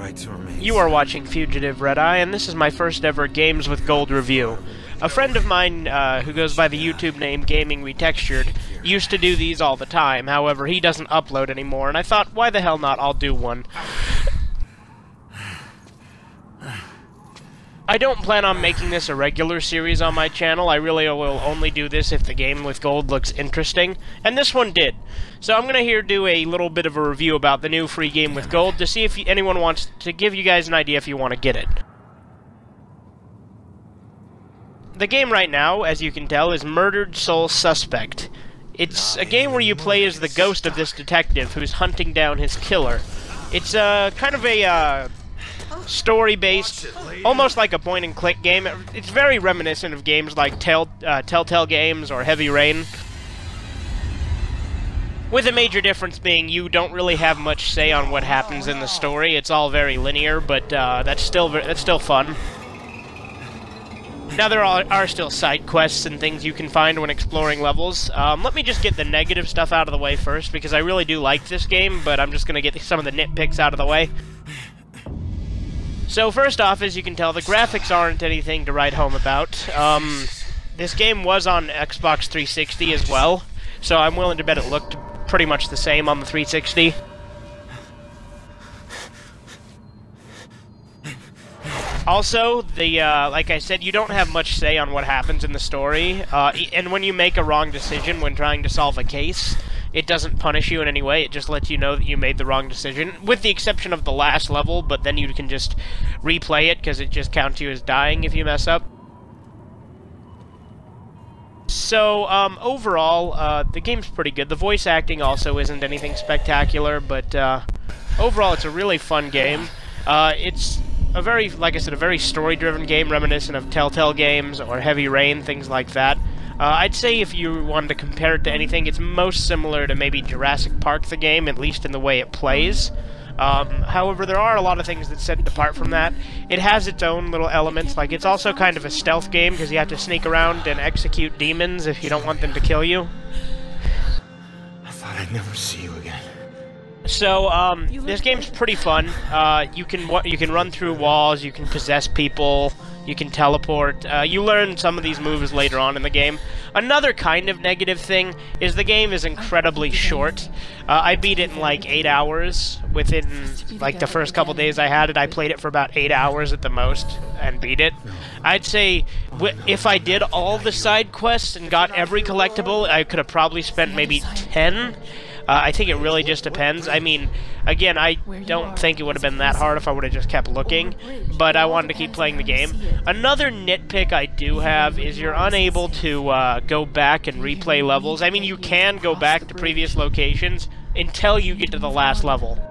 right to remain. You are watching Fugitive Red Eye, and this is my first ever Games with Gold review. A friend of mine, who goes by the YouTube name Gaming Retextured, used to do these all the time. However, he doesn't upload anymore, and I thought, why the hell not, I'll do one. I don't plan on making this a regular series on my channel. I really will only do this if the Game with Gold looks interesting, and this one did. So I'm gonna here do a little bit of a review about the new free Game with Gold to see if anyone wants to give you guys an idea if you want to get it. The game right now, as you can tell, is Murdered Soul Suspect. It's a game where you play as the ghost of this detective who's hunting down his killer. It's kind of a story-based, almost like a point-and-click game. It's very reminiscent of games like Telltale Games or Heavy Rain, with a major difference being you don't really have much say on what happens in the story. It's all very linear, but that's still fun. Now, there are still side quests and things you can find when exploring levels. Let me just get the negative stuff out of the way first, because I really do like this game, but I'm just going to get some of the nitpicks out of the way. So, first off, as you can tell, the graphics aren't anything to write home about. This game was on Xbox 360 as well, so I'm willing to bet it looked pretty much the same on the 360. Also, like I said, you don't have much say on what happens in the story, and when you make a wrong decision when trying to solve a case, it doesn't punish you in any way. It just lets you know that you made the wrong decision, with the exception of the last level, but then you can just replay it, because it just counts you as dying if you mess up. So, overall, the game's pretty good. The voice acting also isn't anything spectacular, but overall, it's a really fun game. It's a very, like I said, a very story-driven game, reminiscent of Telltale Games or Heavy Rain, things like that. I'd say if you wanted to compare it to anything, it's most similar to maybe Jurassic Park the game, at least in the way it plays. However, there are a lot of things that set it apart from that. It has its own little elements, like it's also kind of a stealth game, because you have to sneak around and execute demons if you don't want them to kill you. I thought I'd never see you again. So, this game's pretty fun. You can run through walls, you can possess people, you can teleport. You learn some of these moves later on in the game. Another kind of negative thing is the game is incredibly short. I beat it in like 8 hours within like the first couple days I had it. I played it for about 8 hours at the most and beat it. I'd say if I did all the side quests and got every collectible, I could have probably spent maybe 10. I think it really just depends. I mean, again, I don't think it would have been that hard if I would have just kept looking, but I wanted to keep playing the game. Another nitpick I do have is you're unable to go back and replay levels. I mean, you can go back to previous locations until you get to the last level.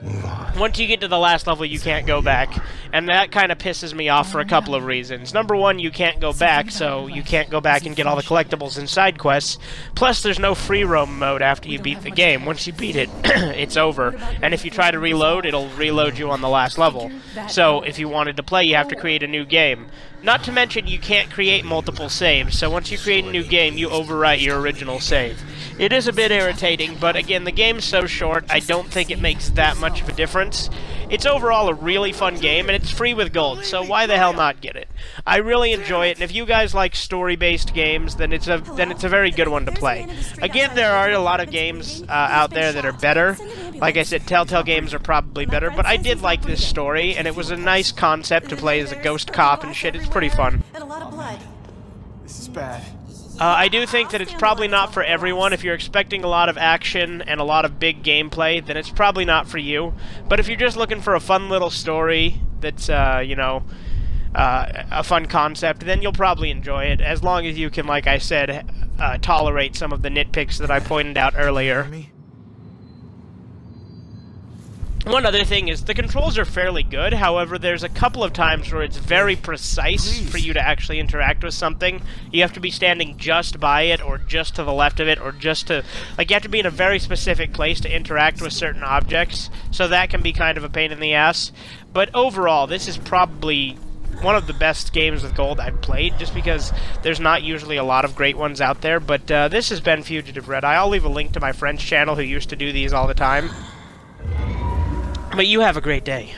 Move on. Once you get to the last level, you can't go back, and that kind of pisses me off for a couple of reasons. Number one, you can't go back, so you can't go back and get all the collectibles and side quests. Plus, there's no free roam mode after you beat the game. Once you beat it, it's over. And if you try to reload, it'll reload you on the last level. So, if you wanted to play, you have to create a new game. Not to mention, you can't create multiple saves, so once you create a new game, you overwrite your original save. It is a bit irritating, but again, the game's so short, I don't think it makes that much of a difference. It's overall a really fun game, and it's free with gold, so why the hell not get it? I really enjoy it, and if you guys like story-based games, then it's a very good one to play. Again, there are a lot of games out there that are better. Like I said, Telltale Games are probably better, but I did like this story, and it was a nice concept to play as a ghost cop and shit. It's pretty fun. And a lot of blood. This is bad. I do think that it's probably not for everyone. If you're expecting a lot of action and a lot of big gameplay, then it's probably not for you. But if you're just looking for a fun little story that's, you know, a fun concept, then you'll probably enjoy it, as long as you can, like I said, tolerate some of the nitpicks that I pointed out earlier. One other thing is, the controls are fairly good, however, there's a couple of times where it's very precise for you to actually interact with something. You have to be standing just by it, or just to the left of it, or just to... like, you have to be in a very specific place to interact with certain objects, so that can be kind of a pain in the ass. But overall, this is probably one of the best games with gold I've played, just because there's not usually a lot of great ones out there. But this has been Fugitive Red Eye. I'll leave a link to my friend's channel who used to do these all the time. But you have a great day.